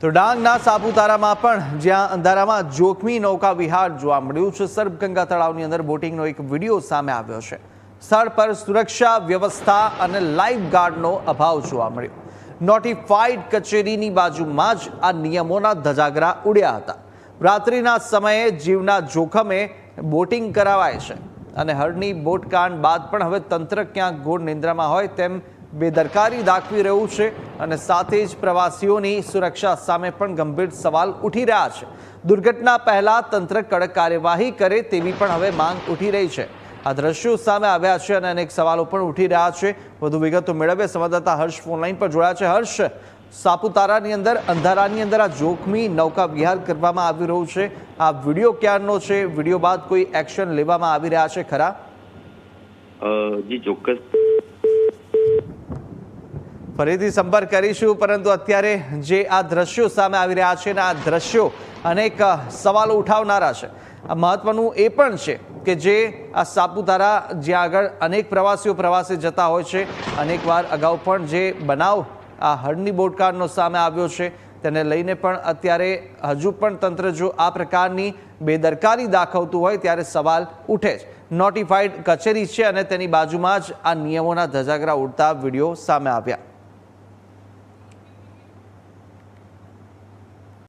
તો ડાંગના સાપુતારામાં પણ જ્યાં અંધારામાં જોખમી નૌકા વિહાર જોવા મળ્યું છે, સર્પગંગા તળાવની અંદર બોટિંગનો એક વિડીયો સામે આવ્યો છે। સ્થળ પર સુરક્ષા વ્યવસ્થા અને લાઇફ ગાર્ડનો અભાવ જોવા મળ્યો। નોટિફાઈડ કચેરીની બાજુમાં જ આ નિયમોના ધજાગરા ઉડ્યા હતા। રાત્રિના સમયે જીવના જોખમે બોટિંગ કરાવાય છે અને હરની બોટકાંડ બાદ પણ હવે તંત્ર ક્યાંક ઘોર નિંદ્રામાં હોય તેમ બેદરકારી દાખવી રહ્યું છે અને સાથે જ પ્રવાસીઓની સુરક્ષા સામે પણ ગંભીર સવાલ ઉઠી રહ્યા છે। દુર્ઘટના પહેલા તંત્ર કડક કાર્યવાહી કરે તેવી પણ હવે માંગ ઉઠી રહી છે। આ દ્રશ્યો સામે આવ્યા છે અને અનેક સવાલો પણ ઉઠી રહ્યા છે। વધુ વિગતો મેળવે સંવાદદાતા હર્ષ ફોનલાઈન પર જોડાયા છે। હર્ષ, સાપુતારાની અંદર અંધારાની અંદર આ જોખમી નૌકા વિહાર કરવામાં આવી રહ્યું છે, આ વિડીયો ક્યારનો છે? વિડીયો બાદ કોઈ એક્શન લેવામાં આવી રહ્યા છે ખરા? જી ચોક્કસ, ફરીથી સંપર્ક કરીશું, પરંતુ અત્યારે જે આ દ્રશ્યો સામે આવી રહ્યા છે ને આ દ્રશ્યો અનેક સવાલો ઉઠાવનારા છે। આ મહત્વનું એ પણ છે કે જે આ સાપુતારા જ્યાં આગળ અનેક પ્રવાસીઓ પ્રવાસે જતા હોય છે, અનેકવાર અગાઉ પણ જે બનાવ આ હળની બોટકાંડનો સામે આવ્યો છે તેને લઈને પણ અત્યારે હજુ પણ તંત્ર જો આ પ્રકારની બેદરકારી દાખવતું હોય ત્યારે સવાલ ઉઠે છે। નોટિફાઈડ કચેરી છે અને તેની બાજુમાં જ આ નિયમોના ધજાગરા ઉડતા વિડીયો સામે આવ્યા।